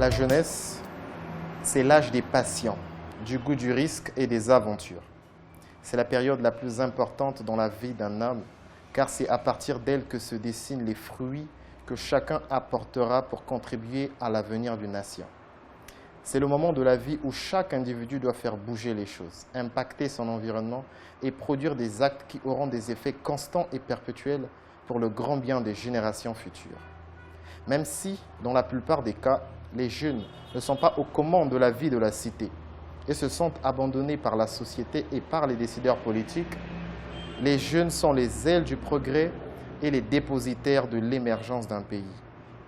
La jeunesse, c'est l'âge des passions, du goût du risque et des aventures. C'est la période la plus importante dans la vie d'un homme, car c'est à partir d'elle que se dessinent les fruits que chacun apportera pour contribuer à l'avenir d'une nation. C'est le moment de la vie où chaque individu doit faire bouger les choses, impacter son environnement et produire des actes qui auront des effets constants et perpétuels pour le grand bien des générations futures. Même si, dans la plupart des cas, les jeunes ne sont pas aux commandes de la vie de la cité et se sentent abandonnés par la société et par les décideurs politiques, les jeunes sont les ailes du progrès et les dépositaires de l'émergence d'un pays.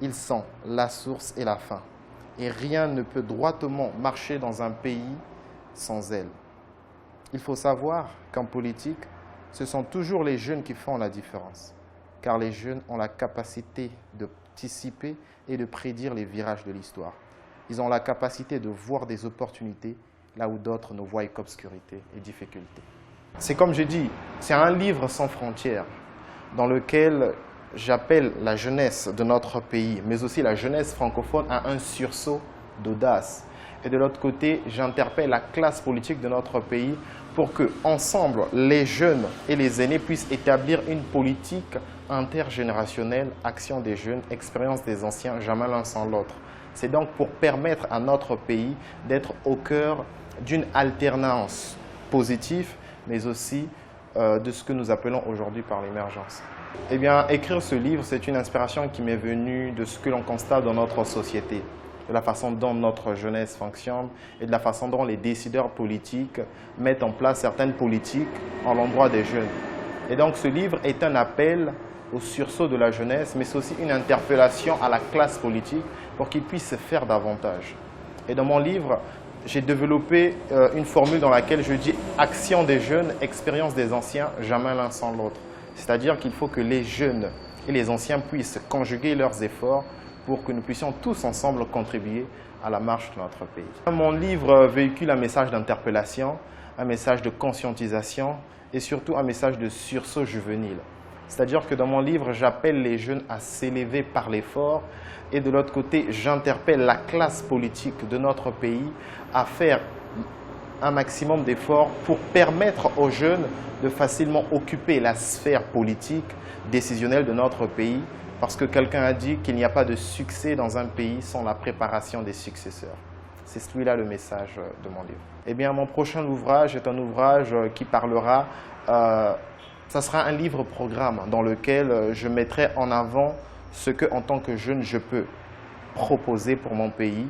Ils sont la source et la fin. Et rien ne peut droitement marcher dans un pays sans elles. Il faut savoir qu'en politique, ce sont toujours les jeunes qui font la différence, car les jeunes ont la capacité d'anticiper et de prédire les virages de l'histoire. Ils ont la capacité de voir des opportunités là où d'autres ne voient qu'obscurité et difficulté. C'est comme je dis, c'est un livre sans frontières dans lequel j'appelle la jeunesse de notre pays, mais aussi la jeunesse francophone à un sursaut d'audace. Et de l'autre côté, j'interpelle la classe politique de notre pays pour que, ensemble, les jeunes et les aînés puissent établir une politique intergénérationnelle, action des jeunes, expérience des anciens, jamais l'un sans l'autre. C'est donc pour permettre à notre pays d'être au cœur d'une alternance positive, mais aussi de ce que nous appelons aujourd'hui par l'émergence. Eh bien, écrire ce livre, c'est une inspiration qui m'est venue de ce que l'on constate dans notre société, de la façon dont notre jeunesse fonctionne et de la façon dont les décideurs politiques mettent en place certaines politiques en l'endroit des jeunes. Et donc, ce livre est un appel au sursaut de la jeunesse, mais c'est aussi une interpellation à la classe politique pour qu'ils puissent faire davantage. Et dans mon livre, j'ai développé une formule dans laquelle je dis « action des jeunes, expérience des anciens, jamais l'un sans l'autre ». C'est-à-dire qu'il faut que les jeunes et les anciens puissent conjuguer leurs efforts pour que nous puissions tous ensemble contribuer à la marche de notre pays. Mon livre véhicule un message d'interpellation, un message de conscientisation et surtout un message de sursaut juvénile. C'est-à-dire que dans mon livre, j'appelle les jeunes à s'élever par l'effort et de l'autre côté, j'interpelle la classe politique de notre pays à faire un maximum d'efforts pour permettre aux jeunes de facilement occuper la sphère politique décisionnelle de notre pays, parce que quelqu'un a dit qu'il n'y a pas de succès dans un pays sans la préparation des successeurs. C'est celui-là le message de mon livre. Eh bien, mon prochain ouvrage est un ouvrage qui parlera, ça sera un livre-programme dans lequel je mettrai en avant ce que, en tant que jeune, je peux proposer pour mon pays.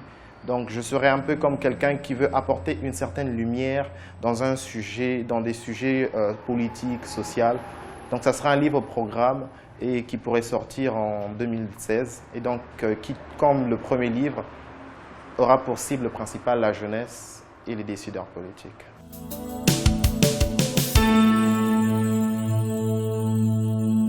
Donc, je serai un peu comme quelqu'un qui veut apporter une certaine lumière dans des sujets politiques, sociaux. Donc, ça sera un livre-programme et qui pourrait sortir en 2016. Et donc, qui, comme le premier livre, aura pour cible principale la jeunesse et les décideurs politiques.